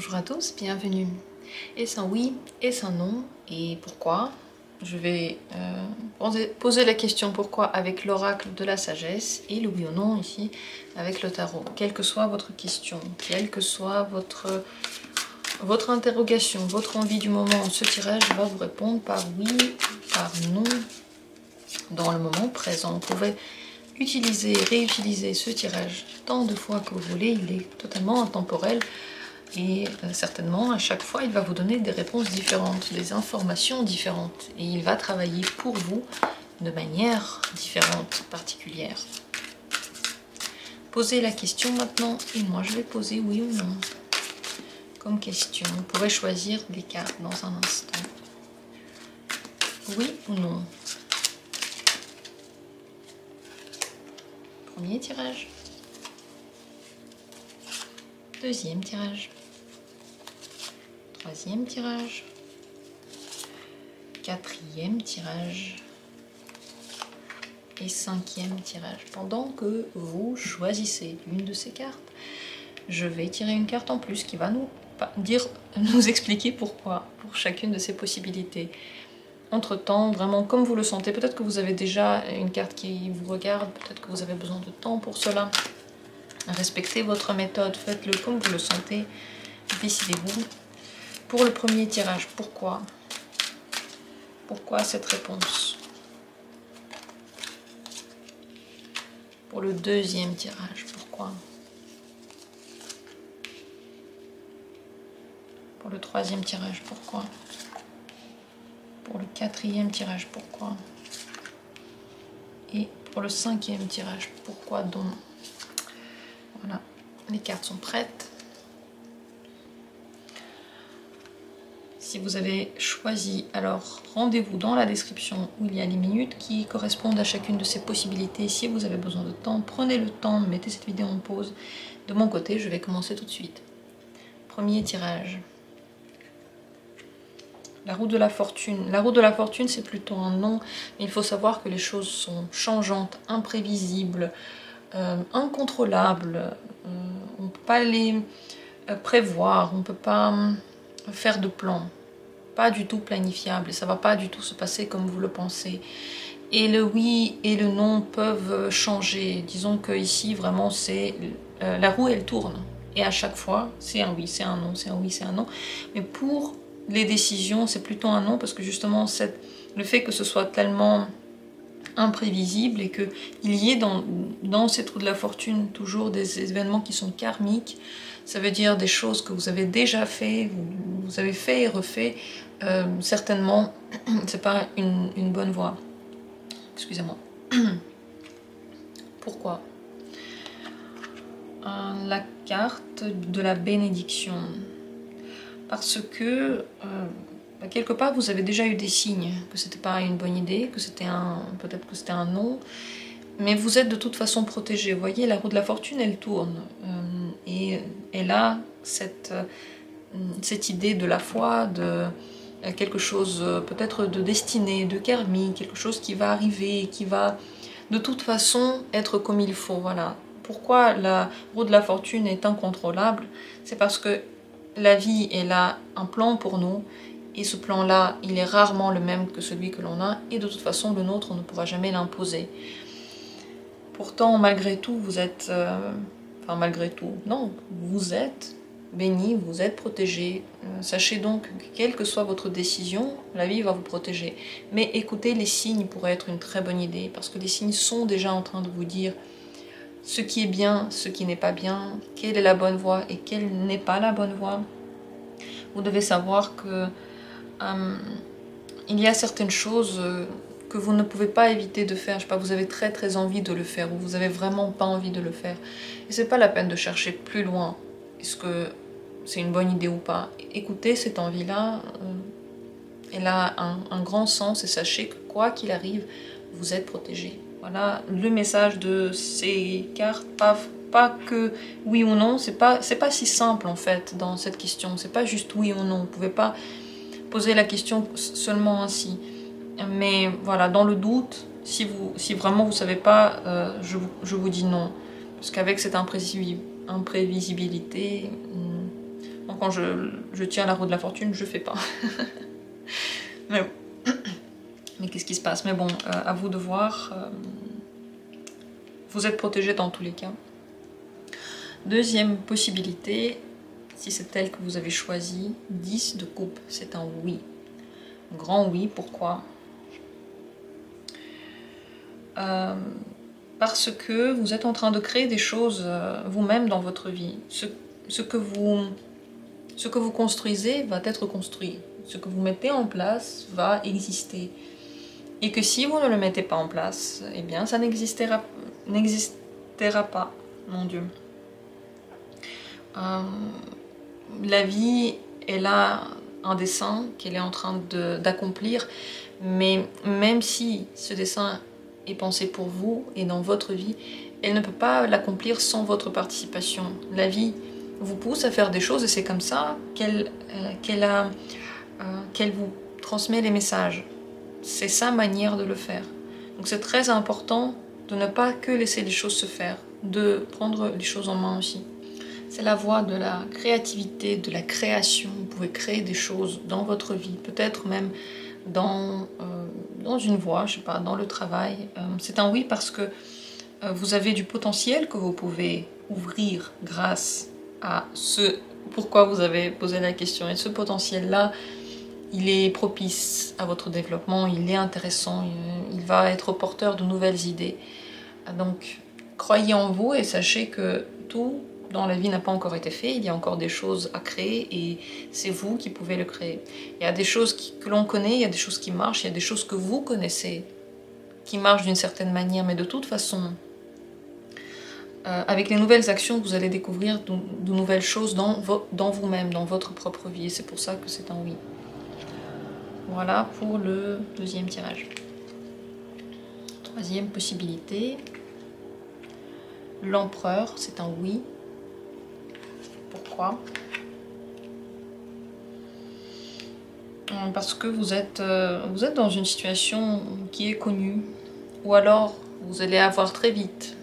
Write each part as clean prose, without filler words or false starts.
Bonjour à tous, bienvenue. Est-ce un oui, est-ce un non et pourquoi? Je vais poser la question pourquoi avec l'oracle de la sagesse et le oui ou non ici avec le tarot. Quelle que soit votre question, quelle que soit votre interrogation, votre envie du moment, ce tirage va vous répondre par oui, par non dans le moment présent. Vous pouvez utiliser, réutiliser ce tirage tant de fois que vous voulez, il est totalement intemporel. Et certainement, à chaque fois, il va vous donner des réponses différentes, des informations différentes. Et il va travailler pour vous de manière différente, particulière. Posez la question maintenant, et moi je vais poser oui ou non. Comme question, vous pourrez choisir des cartes dans un instant. Oui ou non? Premier tirage. Deuxième tirage. Troisième tirage, quatrième tirage et cinquième tirage. Pendant que vous choisissez l'une de ces cartes, je vais tirer une carte en plus qui va nous expliquer pourquoi, pour chacune de ces possibilités. Entre-temps, vraiment comme vous le sentez, peut-être que vous avez déjà une carte qui vous regarde, peut-être que vous avez besoin de temps pour cela. Respectez votre méthode, faites-le comme vous le sentez, décidez-vous. Pour le premier tirage, pourquoi? Pourquoi cette réponse? Pour le deuxième tirage, pourquoi? Pour le troisième tirage, pourquoi? Pour le quatrième tirage, pourquoi? Et pour le cinquième tirage, pourquoi donc? Voilà, les cartes sont prêtes. Si vous avez choisi, alors rendez-vous dans la description où il y a les minutes qui correspondent à chacune de ces possibilités. Si vous avez besoin de temps, prenez le temps, mettez cette vidéo en pause. De mon côté, je vais commencer tout de suite. Premier tirage. La roue de la fortune. La roue de la fortune, c'est plutôt un non, mais il faut savoir que les choses sont changeantes, imprévisibles, incontrôlables. On ne peut pas les prévoir, on ne peut pas faire de plan. Pas du tout planifiable, et ça va pas du tout se passer comme vous le pensez. Et le oui et le non peuvent changer. Disons que ici vraiment c'est la roue elle tourne et à chaque fois c'est un oui, c'est un non, c'est un oui, c'est un non. Mais pour les décisions c'est plutôt un non parce que justement le fait que ce soit tellement imprévisible et qu'il y ait dans cette roue de la fortune toujours des événements qui sont karmiques. Ça veut dire des choses que vous avez déjà fait, vous avez fait et refait. Certainement, c'est pas une bonne voie. Excusez-moi. Pourquoi? La carte de la bénédiction. Parce que quelque part vous avez déjà eu des signes que c'était pas une bonne idée, que c'était peut-être que c'était un non. Mais vous êtes de toute façon protégé. Vous voyez, la roue de la fortune, elle tourne. Et elle a cette idée de la foi, de quelque chose peut-être de destiné, de karmique, quelque chose qui va arriver, qui va de toute façon être comme il faut. Voilà. Pourquoi la roue de la fortune est incontrôlable? C'est parce que la vie, elle a un plan pour nous. Et ce plan-là, il est rarement le même que celui que l'on a. Et de toute façon, le nôtre, on ne pourra jamais l'imposer. Pourtant, malgré tout, vous êtes... enfin, malgré tout, non, vous êtes béni, vous êtes protégé. Sachez donc que quelle que soit votre décision, la vie va vous protéger. Mais écoutez, les signes pourraient être une très bonne idée, parce que les signes sont déjà en train de vous dire ce qui est bien, ce qui n'est pas bien, quelle est la bonne voie et quelle n'est pas la bonne voie. Vous devez savoir que il y a certaines choses... que vous ne pouvez pas éviter de faire, je sais pas, vous avez très envie de le faire ou vous avez vraiment pas envie de le faire. Et c'est pas la peine de chercher plus loin, est-ce que c'est une bonne idée ou pas. Écoutez, cette envie-là, elle a un grand sens et sachez que quoi qu'il arrive, vous êtes protégé. Voilà le message de ces cartes, pas que oui ou non, c'est pas si simple en fait dans cette question, c'est pas juste oui ou non, vous pouvez pas poser la question seulement ainsi. Mais voilà, dans le doute, si vraiment vous ne savez pas, je vous dis non. Parce qu'avec cette imprévisibilité, Donc quand je tiens la roue de la fortune, je fais pas. Mais qu'est-ce qui se passe? Mais bon, à vous de voir. Vous êtes protégé dans tous les cas. Deuxième possibilité, si c'est elle que vous avez choisie, 10 de coupe, c'est un oui. Un grand oui, pourquoi? Parce que vous êtes en train de créer des choses vous-même dans votre vie. Ce que vous construisez va être construit. Ce que vous mettez en place va exister. Et que si vous ne le mettez pas en place, eh bien ça n'existera pas, mon Dieu. La vie, elle a un dessein qu'elle est en train d'accomplir, mais même si ce dessein est pensé pour vous et dans votre vie, elle ne peut pas l'accomplir sans votre participation. La vie vous pousse à faire des choses et c'est comme ça qu'elle vous transmet les messages. C'est sa manière de le faire. Donc c'est très important de ne pas que laisser les choses se faire, de prendre les choses en main aussi. C'est la voie de la créativité, de la création. Vous pouvez créer des choses dans votre vie, peut-être même dans une voie, je sais pas, dans le travail. C'est un oui parce que vous avez du potentiel que vous pouvez ouvrir grâce à ce pourquoi vous avez posé la question. Et ce potentiel-là, il est propice à votre développement, il est intéressant, il va être porteur de nouvelles idées. Donc, croyez en vous et sachez que tout dans la vie n'a pas encore été fait, il y a encore des choses à créer et c'est vous qui pouvez le créer. Il y a des choses que l'on connaît, il y a des choses qui marchent, il y a des choses que vous connaissez, qui marchent d'une certaine manière, mais de toute façon, avec les nouvelles actions, vous allez découvrir de nouvelles choses dans vous-même, dans votre propre vie, et c'est pour ça que c'est un oui. Voilà pour le deuxième tirage. Troisième possibilité, l'empereur, c'est un oui. Pourquoi? Parce que vous êtes dans une situation qui est connue, ou alors vous allez avoir très vite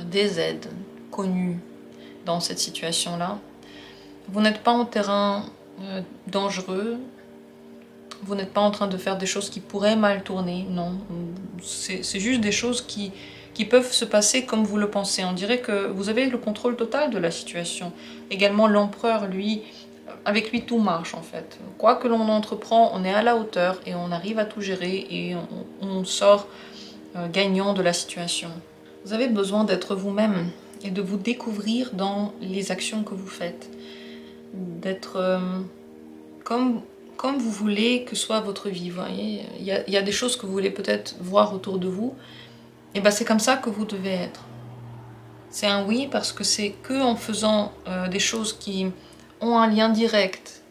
des aides connues dans cette situation-là. Vous n'êtes pas en terrain dangereux, vous n'êtes pas en train de faire des choses qui pourraient mal tourner, non. C'est juste des choses qui peuvent se passer comme vous le pensez. On dirait que vous avez le contrôle total de la situation. Également l'empereur, lui, avec lui tout marche en fait. Quoi que l'on entreprend, on est à la hauteur et on arrive à tout gérer et on sort gagnant de la situation. Vous avez besoin d'être vous-même et de vous découvrir dans les actions que vous faites. D'être comme vous voulez que soit votre vie. Vous voyez, il y a des choses que vous voulez peut-être voir autour de vous. Et ben c'est comme ça que vous devez être. C'est un oui parce que c'est que en faisant des choses qui ont un lien direct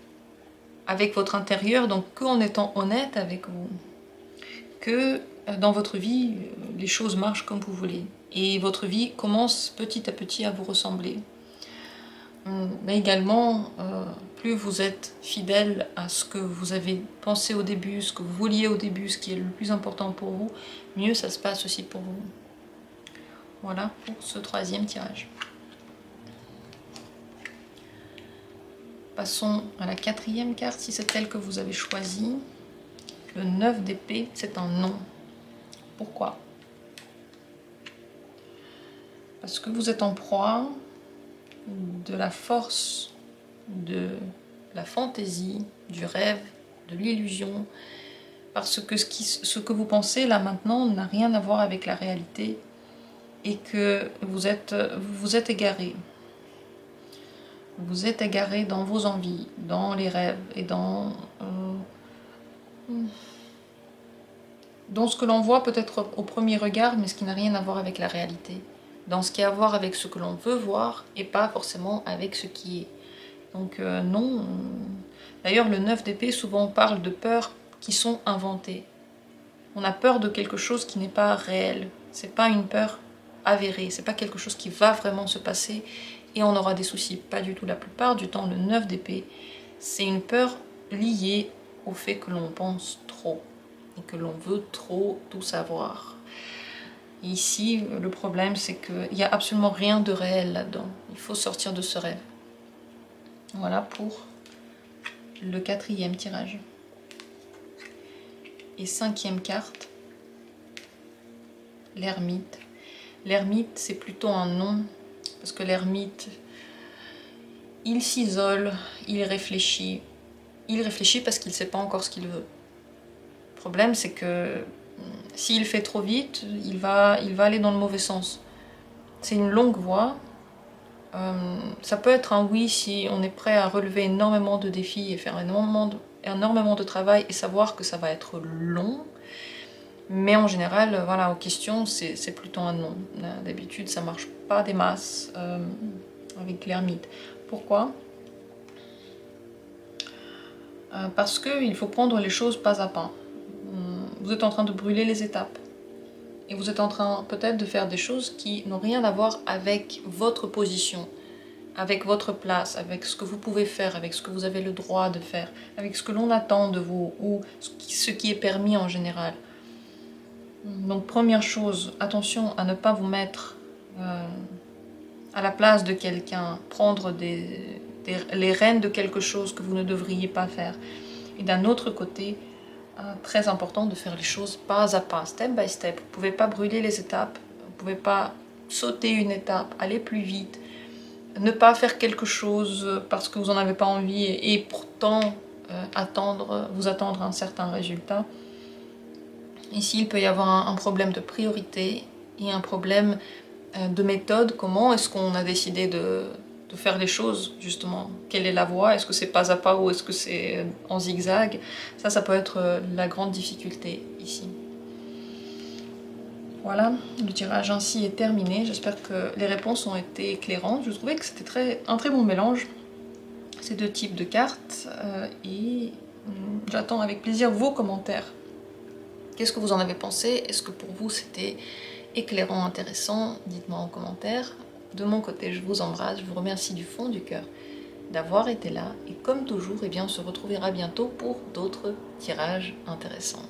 avec votre intérieur, donc que en étant honnête avec vous, que dans votre vie, les choses marchent comme vous voulez. Et votre vie commence petit à petit à vous ressembler. Mais également, plus vous êtes fidèle à ce que vous avez pensé au début, ce que vous vouliez au début, ce qui est le plus important pour vous, mieux ça se passe aussi pour vous. Voilà pour ce troisième tirage. Passons à la quatrième carte, si c'est celle que vous avez choisie. Le 9 d'épée, c'est un non. Pourquoi? Parce que vous êtes en proie de la force, de la fantaisie, du rêve, de l'illusion, parce que ce que vous pensez là maintenant n'a rien à voir avec la réalité et que vous vous êtes égaré. Vous êtes égaré dans vos envies, dans les rêves et dans ce que l'on voit peut-être au premier regard, mais ce qui n'a rien à voir avec la réalité. Dans ce qui a à voir avec ce que l'on veut voir et pas forcément avec ce qui est. Donc non. D'ailleurs, le 9 d'épée, souvent on parle de peurs qui sont inventées. On a peur de quelque chose qui n'est pas réel. C'est pas une peur avérée. C'est pas quelque chose qui va vraiment se passer et on aura des soucis. Pas du tout. La plupart du temps, le 9 d'épée, c'est une peur liée au fait que l'on pense trop et que l'on veut trop tout savoir. Et ici, le problème, c'est qu'il n'y a absolument rien de réel là-dedans. Il faut sortir de ce rêve. Voilà pour le 4e tirage. Et 5e carte, l'ermite. L'ermite, c'est plutôt un non, parce que l'ermite, il s'isole, il réfléchit. Il réfléchit parce qu'il ne sait pas encore ce qu'il veut. Le problème, c'est que s'il fait trop vite, il va aller dans le mauvais sens. C'est une longue voie. Ça peut être un oui si on est prêt à relever énormément de défis et faire énormément de travail et savoir que ça va être long. Mais en général, voilà, aux questions, c'est plutôt un non. D'habitude, ça marche pas des masses avec l'ermite. Pourquoi? Parce qu'il faut prendre les choses pas à pas. Vous êtes en train de brûler les étapes. Et vous êtes en train peut-être de faire des choses qui n'ont rien à voir avec votre position, avec votre place, avec ce que vous pouvez faire, avec ce que vous avez le droit de faire, avec ce que l'on attend de vous, ou ce qui est permis en général. Donc première chose, attention à ne pas vous mettre à la place de quelqu'un, prendre les rênes de quelque chose que vous ne devriez pas faire. Et d'un autre côté, très important de faire les choses pas à pas, step by step. Vous ne pouvez pas brûler les étapes, vous ne pouvez pas sauter une étape, aller plus vite, ne pas faire quelque chose parce que vous n'en avez pas envie et pourtant vous attendre un certain résultat. Ici, il peut y avoir un problème de priorité et un problème de méthode. Comment est-ce qu'on a décidé de faire les choses, justement? Quelle est la voie? Est-ce que c'est pas à pas ou est-ce que c'est en zigzag? Ça peut être la grande difficulté ici. Voilà, le tirage ainsi est terminé. J'espère que les réponses ont été éclairantes. Je trouvais que c'était un très bon mélange, ces deux types de cartes. Et j'attends avec plaisir vos commentaires. Qu'est-ce que vous en avez pensé? Est-ce que pour vous c'était éclairant, intéressant? Dites-moi en commentaire. De mon côté, je vous embrasse, je vous remercie du fond du cœur d'avoir été là. Et comme toujours, eh bien, on se retrouvera bientôt pour d'autres tirages intéressants.